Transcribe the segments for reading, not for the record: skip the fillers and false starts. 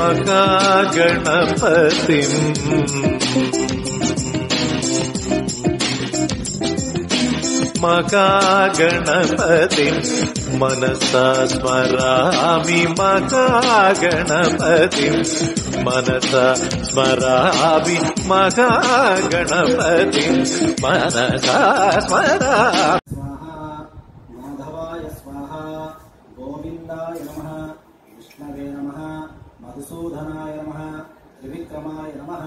महागणपतिम् महागणपतिम् मनसा स्मरामि महागणपतिम् मनसा स्मरामि महागणपतिम् मनसा स्मरामि। माधवाय स्वाहा, गोविंदाय नमः, विष्णवे नमः, मधुसूदनाय नमः, त्रिविक्रमाय नमः,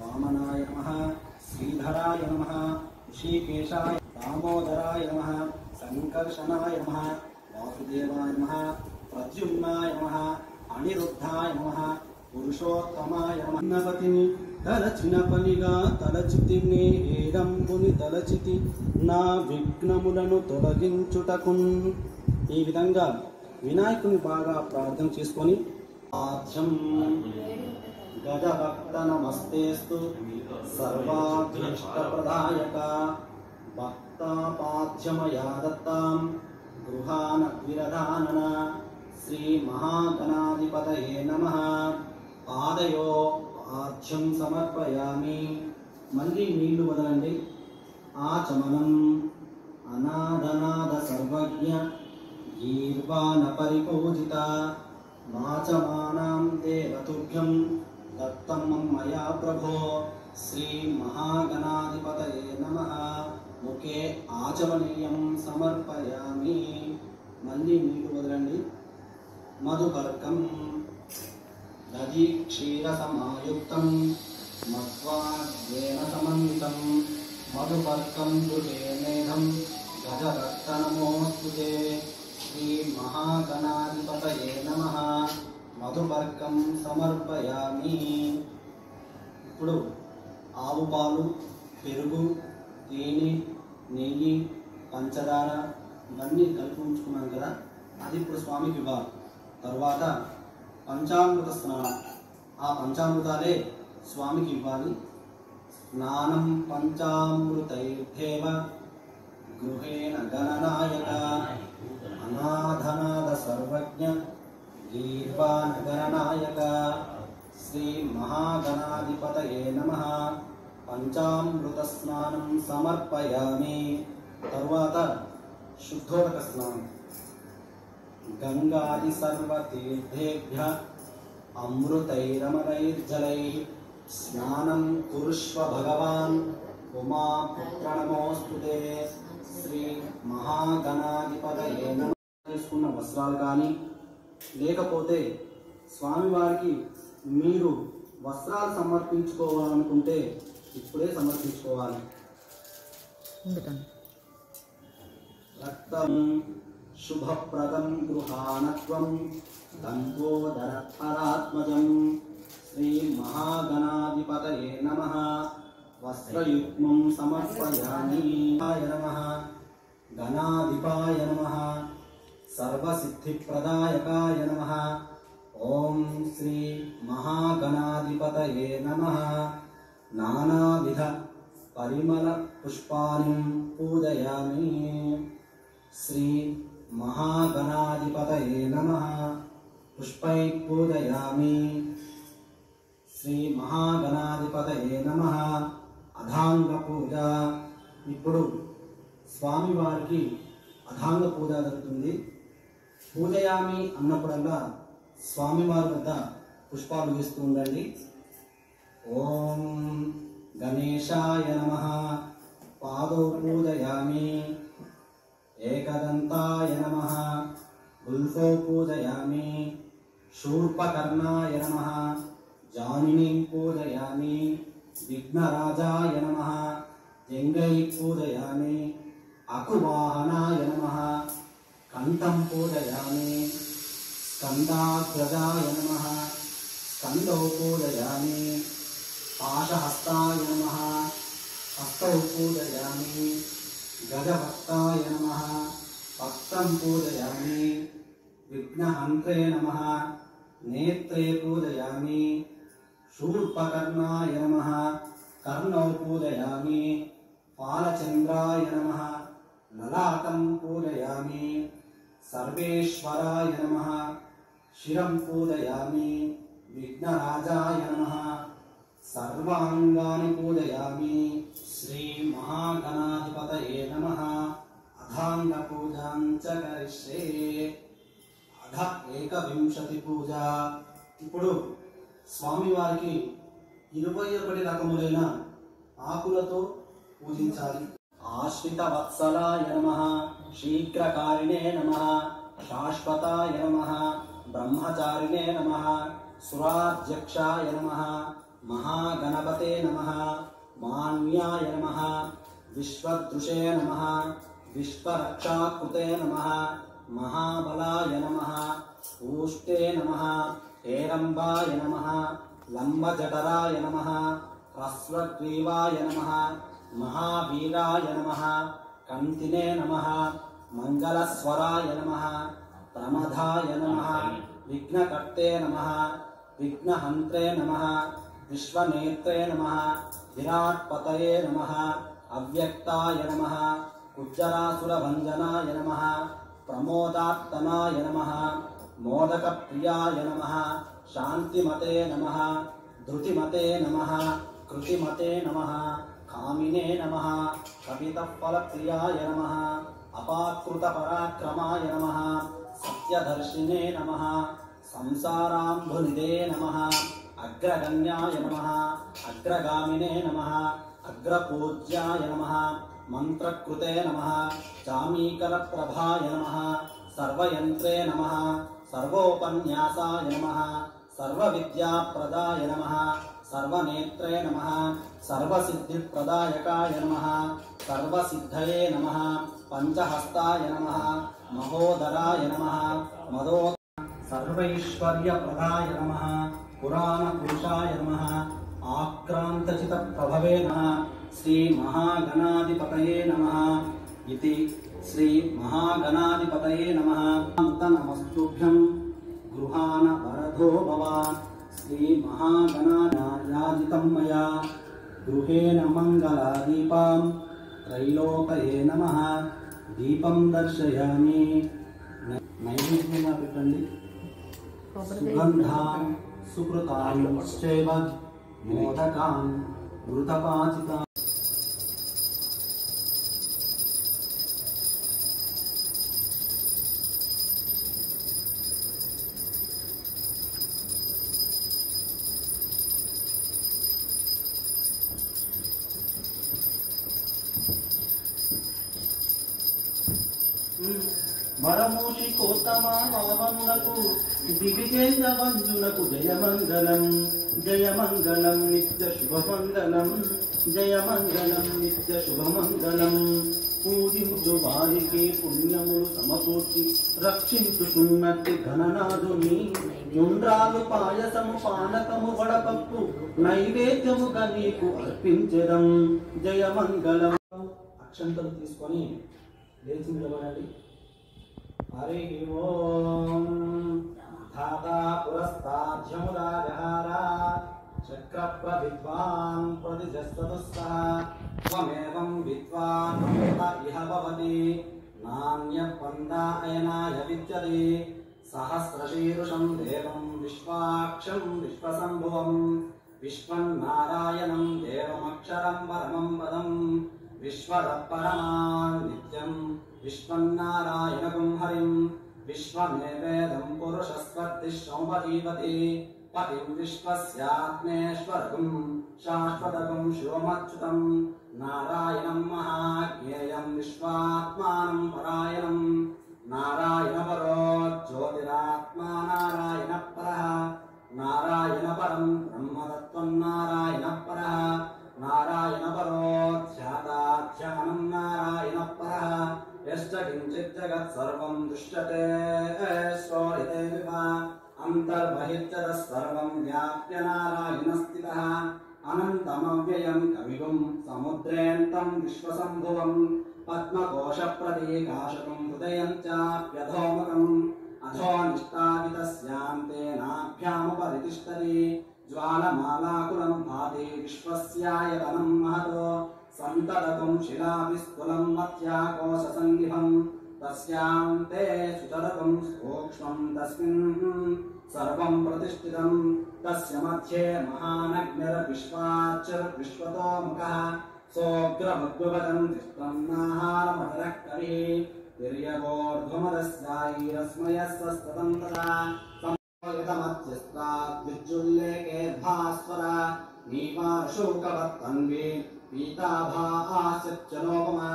वामनाय नमः, श्रीधराय नमः, ऋषिकेशाय, दामोदराय नमः, संकर्षणाय नमः, वासुदेवाय नमः, प्रद्युम्नाय नमः, अनिरुद्धाय नमः, पुरुषोत्तमाय नमः। గణపతిని తలచిన పనిగా తలచితిని ఏదంబుని తలచితి నా విఘ్నములను తొలగించుటకు. ఈ విధంగా వినాయకుని బాగా ప్రార్థన చేసుకొని ఆద్యం గజభక్త నమస్తేస్తు సర్వాభీష్టప్రదాయక భక్తాపాద్యమయా దత్తాం గృహాన విరధానన శ్రీ మహాగణాధిపతయే నమః. పాదయో ఆద్యం సమర్పయామి. మళ్ళీ నీళ్లు వదలండి. ఆచమనం అనాథనాథ సర్వజ్ఞ గీర్వాణ పరిపూజిత వాచమానాం దేవతుభ్యం దత్తం మయా ప్రభో శ్రీ మహాగణాధిపతయే నమః. ముఖే ఆచమనీయం సమర్పయామి. మళ్ళీ నీళ్లు వదలండి. మధుపర్కం దధి క్షీర సమాయుక్తం మధ్వాద్యేన సమన్వితం మధుపర్కం దురే మేధం గజరక్త నమోస్తుతే శ్రీ మహాగణాధిపతయే నమః. మధుపర్కం సమర్పయామి. ఇప్పుడు ఆవు పాలు, పెరుగు, తేనె, నెయ్యి, పంచదార ఇవన్నీ కలిపి ఉంచుకున్నాం కదా, అది ఇప్పుడు స్వామికి ఇవ్వాలి. తర్వాత పంచామృత స్నానం, ఆ పంచామృతాలే స్వామికి ఇవ్వాలి. స్నానం పంచామృతైర్దేవ గృహేణ గణనాయక అనాథనాథ సర్వజ్ఞ గీర్వాణ గణనాయక శ్రీ మహాగణాధిపతయే నమః. పంచామృత స్నానం సమర్పయామి. తరువాత శుద్ధోదక స్నానం. గంగాది సర్వతీర్థేభ్య అమృతైరమరైర్జలైః స్నానం కురుష్వ భగవాన్ ఉమాపుత్ర నమోస్తుతే శ్రీ మహాగణాధిపతయే నమః. వేసుకున్న వస్త్రాలు కానీ లేకపోతే స్వామివారికి మీరు వస్త్రాలు సమర్పించుకోవాలనుకుంటే ఇప్పుడే సమర్పించుకోవాలి. రక్తం శుభప్రదం గృహాణత్వం దంపోదరపరాత్మజం శ్రీ మహాగణాధిపతయే నమః. వస్త్రయుగ్మం సమర్పయామి. నమః గణాధిపాయ నమః సర్వసిద్ధిప్రదాయకాయ నమః. ఓం శ్రీ మహాగణాధిపతయే నమః. నానావిధ పరిమళ పుష్పాన్ని పూజయామి. శ్రీ మహాగణాధిపతయే నమః. పుష్పై పూజయామి. శ్రీ మహాగణాధిపతయే నమః. అధాంగ పూజ. ఇప్పుడు స్వామివారికి అధాంగ పూజ జరుగుతుంది. పూజయామి అన్నప్పుడల్లా స్వామివారి వద్ద పుష్పాలు వేస్తూ ఉండండి. ఓం గణేశాయ నమః. పాదౌ పూజయామి. ఏకదంతాయ నమః. గుల్ఫో పూజయామి. శూర్పకర్ణాయ నమః. జానినీం పూజయామి. విఘ్నరాజాయ నమః. జంగై పూజయామి. అకువాహనాయ నమః. కంఠం పూజయామి. స్కందాగ్రజాయ నమః. స్కందౌ పూజయామి. పాశహస్తాయ నమః. హస్తౌ పూజయామి. గజభక్తాయ నమః. భక్తం పూజయామి. విఘ్నహంత్రే నమః. నేత్రే పూజయామి. శూర్పకర్ణాయ నమః. కర్ణౌ పూజయామి. పాలచంద్రాయ నమః. లలాటం పూజయామి. సర్వేశ్వరాయ నమః. శిరం పూజయామి. విఘ్నరాజాయ నమః సర్వాంగాని పూజయామి శ్రీ మహాగణాధిపతయే నమః అథాంగ పూజాం చ కరిష్యే అధ ఏకవింశతి పూజ. ఇప్పుడు స్వామివారికి 21 రకములైన ఆకులతో పూజించాలి. ఆశ్రిత వత్సలాయ నమః శీఘ్రకారిణే నమః శాశ్వతాయ నమః బ్రహ్మచారిణే నమః సురాధ్యక్షాయ నమః మహాగణపతే నమః మాన్యాయ నమః విశ్వదృశే నమః విశ్వరక్షాకృతే నమః మహాబలాయ నమః పూష్టే నమః హేరంబాయ నమః లంబజఠరాయ నమః హ్రస్వగ్రీవాయ నమః మహావీరాయ నమః కంతినే నమః మంగళస్వరాయ నమః ప్రమదాయ నమః విఘ్నకర్తే నమః విఘ్నహంత్రే నమః విశ్వనేత్రే నమః విరాట్పతయే నమః అవ్యక్తాయ నమః కుజ్జరాసురభంజనాయ నమః ప్రమోదాత్తనాయ నమః మోదకప్రియాయ నమః శాంతిమతే నమః ధృతిమతే నమః కృతిమతే నమః కామినే నమః కవితఫలప్రియాయ నమః అపాకృతపరాక్రమాయ నమః సత్యదర్శినే నమః సంసారాంబునిదే నమః అగ్రగణ్యాయ నమః అగ్రగామినే నమః అగ్రపూజ్యాయ నమః మంత్రకృతే నమః చామీకరప్రభాయ నమః సర్వయంత్రే నమః సర్వోపన్యాసాయ నమః సర్వవిద్యాప్రదాయ నమః సర్వనేత్రే నమః సర్వసిద్ధిప్రదాయకాయ నమః సర్వసిద్ధయే నమః పంచహస్తాయ నమః మహోదరాయ నమః మదో సర్వైశ్వర్యప్రదాయ నమః పురాణపురుషాయ నమః ఆక్రాంతచితప్రభవే నమః శ్రీ మహాగణాధిపతయే నమః ఇతి శ్రీ మహాగణాధిపతయే నమః. నమస్తుభ్యం గృహాణ వరదో భవ. శ్రీ మహాగణాధిపం మయా గృహేణ మంగళదీపం త్రైలోకయే నమః. దీపం దర్శయామి. నైవేద్యంగా పెట్టండి. సుగంధాం సుకృతాంశ్చైవ మోదకాం మృతపాచితాం. వరమూషికోత్తమా వామనునకు దివిజేంద్ర వంజునకు జయమంగళం జయమంగళం నిత్య శుభమంగళం జయమంగళం నిత్య శుభమంగళం. పూజించు వారికి పుణ్యములు సమకూర్చి రక్షించుతున్నట్టి ఘననాథుని ఉండ్రాలు పాయసము పానకము వడపప్పు నైవేద్యముగా నీకు అర్పించడం జయమంగళం. అక్షంతలు తీసుకొని లేచి నిలబడండి. హరి ఓం. ధాతా పురస్తాధ్యముదారహార చక్రప్ర విద్వాన్ ప్రతిజస్వతుస్సహ త్వమేవం విద్వాన్ అమృత ఇహ భవతి నాన్యపందాయనాయ విద్యతే. సహస్రశీర్షం దేవం విశ్వాక్షం విశ్వసంభువం విశ్వన్నారాయణం దేవమక్షరం పరమం పదం విశ్వరపరమాన్ నిత్యం విశ్వన్నారాయణకం హరిం విశ్వమేవేదం పురుషస్పతిశ్రౌపదీపతి పతిం విశ్వస్యాత్మేశ్వరకం శాశ్వతకం శివమచ్యుతం నారాయణం మహాజ్ఞేయం విశ్వాత్మానం పరాయణం నారాయణపరో జ్యోతిరాత్మా నారాయణపరః నారాయణపరం బ్రహ్మతత్వం నారాయణపరః నారాయణపరో ధ్యాతాధ్యానం నారాయణపరః యశ్చ కించిత్ జగత్ సర్వం దృశ్యతే శ్రోయతే విభ అంతర్బహిర్జగత్ సర్వం వ్యాప్య నారాయణ స్థితః అనంతమవ్యయం కవిగుం సముద్రేంతం విశ్వసంభువం పద్మకోశ ప్రతీకాశకం హృదయం చాప్యధోముఖం అధో నిష్టావితస్యాంతే నాభ్యాముపరితిష్టతి జ్వాలమాలాకులం భాతి విశ్వస్యాయతనం మహతో సంతతకం శిలావిస్ఫులం మధ్యాకోశ సంనిభం తస్యాంతే సుతరకం సూక్ష్మం తస్మిన్ सर्वं प्रतिष्ठितं तस्य मध्ये महानग्निर्विश्वाच्चर्विश्वतो मुखः सोऽग्रमद्भुवदं तिष्ठं नाहारमकरः कविः तिर्यगोर्ध्वमदस्यायैरस्मयस्तस्ततं तदा संयतमध्यस्तात् विज्जुल्लेखे भास्वरा नीवाशोकवत्तन्वी पीताभास्यच्चनोपमा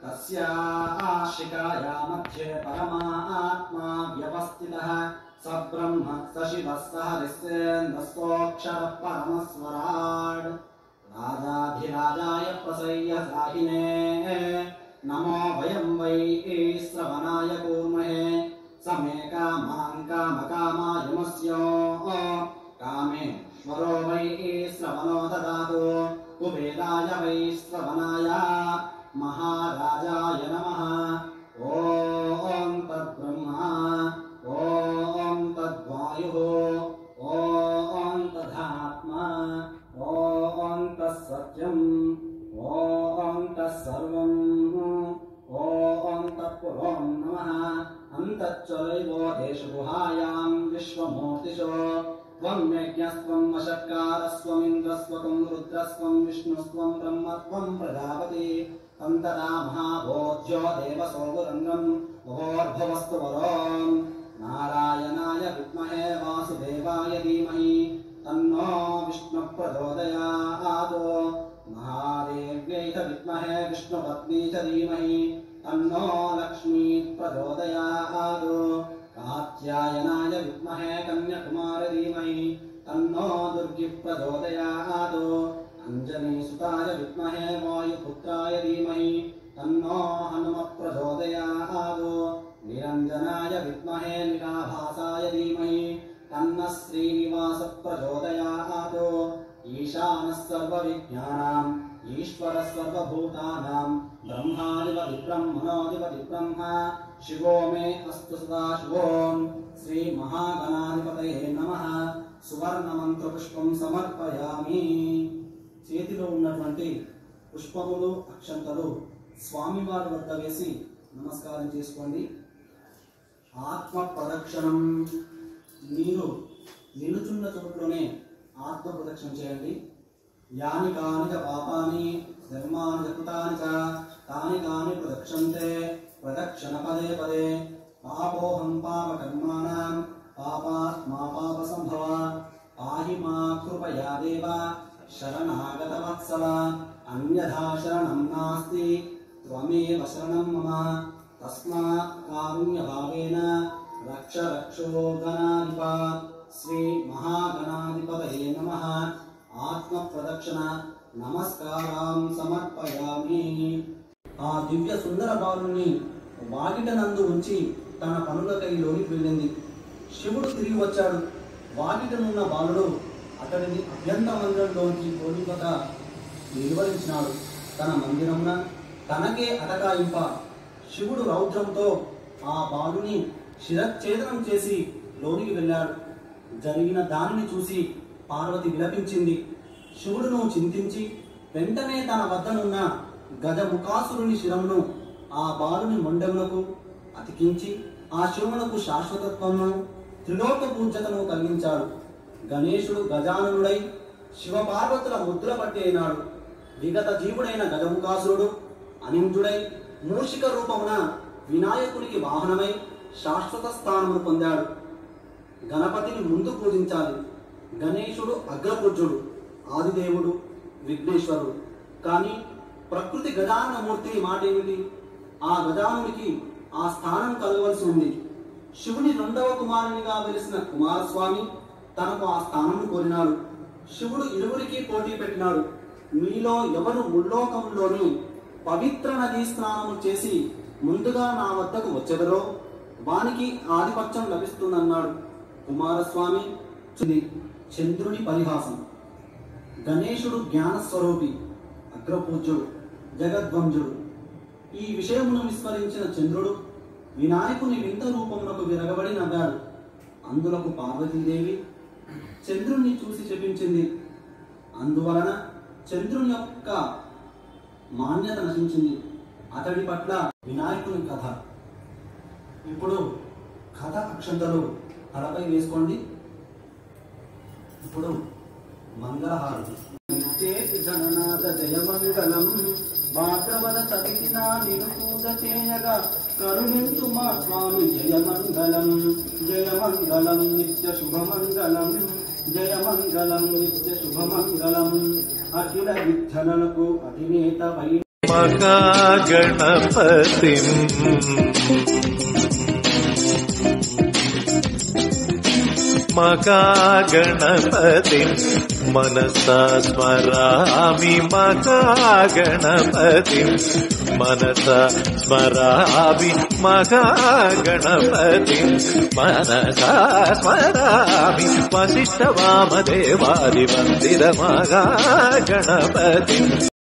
तस्याशिकाया मध्ये परमात्मा व्यवस्थितः स ब्रह्म स शिवः स हरिस्सेन्द्रस्तोऽक्षरः परमस्वराट् राजाधिराजाय प्रसह्यसाहिने नमो वयं वै श्रवणाय कूर्महे समे कामान् कामकामायमस्यो कामेश्वरो वै श्रवणो ददातु कुबेराय वै श्रवणाय महाराजाय नमः। ॐ तद्ब्रह्मा ॐ तद्वायुः ॐ तदात्मा ॐ तत्सत्यम् ॐ तत्सर्वम् ॐ तत्पुरो नमः। अन्तच्चलैवो देषु गुहायां विश्वमूर्तिषु त्वं यज्ञस्त्वं वशत्कारस्त्वमिन्द्रस्त्वं रुद्रस्त्वं विष्णुस्त्वं ब्रह्मत्वं प्रजापति तं तदा महाबोध्यो देवसो गुरङ्गं भवोर्भवस्तु वरों नारायणाय विद्महे वासुदेवाय धीमहि तन्नो विष्णुः प्रचोदयात् महादेव्यै च विद्महे विष्णुपत्नी च धीमहि तन्नो लक्ष्मी प्रचोदयात् कात्यायनाय विद्महे कन्याकुमारी धीमहि तन्नो दुर्गी प्रचोदयात् अंजनीसुताय विद्महे वायुपुत्राय धीमहि तन्नो हनुमत् प्रचोदयात् निरञ्जनाय विद्महे निराभासाय धीमहि तन्नः श्रीनिवासः प्रचोदयात् ईशानः सर्वविज्ञानाम् ईश्वरः सर्वभूतानां ब्रह्माधिपति ब्रह्मणोऽधिपति ब्रह्मा शिवो मे अस्तु सदा शिवो श्री महागणाधिपतये नमः। సువర్ణ మంత్ర పుష్పం సమర్పయామి। చేతిలో ఉన్నటువంటి పుష్పములు అక్షంతలు స్వామివారి వద్ద వేసి నమస్కారం చేసుకోండి। ఆత్మ ప్రదక్షిణం, మీరు నిలుచున్న చోట్లోనే ఆత్మ ప్రదక్షిణ చేయండి। యాని కాని చ పాపాని ధర్మాని కృతాని చ తాని కాని ప్రదక్షంతే ప్రదక్షిణ పదే పదే పాపోహం పాపకర్మాణం పాపాత్మా పాప సంభవ పాహి మా కృపయా దేవ శరణాగత వత్సల అన్యథా శరణం నాస్తి త్వమేవ శరణం మమ తస్మాత్ కారుణ్య భావేన రక్ష రక్షో గణాధిప శ్రీ మహాగణాధిపతయే నమః। ఆత్మ ప్రదక్షిణ నమస్కారం సమర్పయామి। ఆ దివ్య సుందర బాలుని వాకిట నందు ఉంచి తన పనులకై లోనికి వెళ్ళింది। శివుడు తిరిగి వచ్చాడు। వాకిటనున్న బాలుడు అతడిని అభ్యంత మందిరంలోకి పోలికత నిర్వహించినాడు। తన మందిరమున తనకే అటకాయింప శివుడు రౌద్రంతో ఆ బాలుని శిరచ్ఛేదనం చేసి లోనికి వెళ్ళాడు। జరిగిన దానిని చూసి పార్వతి విలపించింది। శివుడును చింతించి వెంటనే తన వద్దనున్న గజముఖాసురుని శిరమును ఆ బాలుని మొండెమునకు అతికించి ఆ శివునకు శాశ్వతత్వమును త్రిలోక పూజ్యతను కలిగించాడు। గణేశుడు గజాననుడై శివపార్వతుల ముద్ర పట్టి అయినాడు। విగత జీవుడైన గజముఖాసురుడు అనింద్రుడై మూషిక రూపమున వినాయకునికి వాహనమై శాశ్వత స్థానమును పొందాడు। గణపతిని ముందు పూజించాలి। గణేశుడు అగ్రపూజ్యుడు, ఆదిదేవుడు, విఘ్నేశ్వరుడు। కానీ ప్రకృతి గజానన మూర్తి మాట ఏమిటి? ఆ గజానునికి ఆ స్థానం కలగవలసి ఉంది। శివుని రెండవ కుమారునిగా వెలిసిన కుమారస్వామి తనకు ఆ స్థానం కోరినాడు। శివుడు ఇరువురికి పోటీ పెట్టినాడు। మీలో ఎవరు ముల్లోకంలోని పవిత్ర నదీ స్నానము చేసి ముందుగా నా వద్దకు వచ్చెదరో వానికి ఆధిపత్యం లభిస్తుందన్నాడు। కుమారస్వామి చంద్రుని పరిహాసం। గణేశుడు జ్ఞానస్వరూపి, అగ్రపూజ్యుడు, జగద్వంజుడు। ఈ విషయమును విస్మరించిన చంద్రుడు వినాయకుని వింత రూపమునకు విరగబడి నవ్వాడు। అందులకు పార్వతీదేవి చంద్రుణ్ణి చూసి చెప్పించింది। అందువలన చంద్రుని యొక్క మాన్యత నశించింది। అతడి పట్ల వినాయకుని కథ। ఇప్పుడు కథ అక్షంతలు తలపై వేసుకోండి। ఇప్పుడు మంగళహారతి. జగన్నాథ జయ మంగళం భాద్రవద సవితినా నిను పూజ చేయగా కరుణించు మా స్వామి జయ మంగళం నిత్య శుభమంగళం జయ మంగళం నిత్య శుభమంగళం అఖిల విఠలకు అధినేత వై మహాగణపతిం మహాగణపతిం మనసా స్మరామి మహాగణపతిం మనసా స్మరామి మహాగణపతిం మనసా స్మరామి వశిష్ఠ వామదేవాది వందిత మహాగణపతిం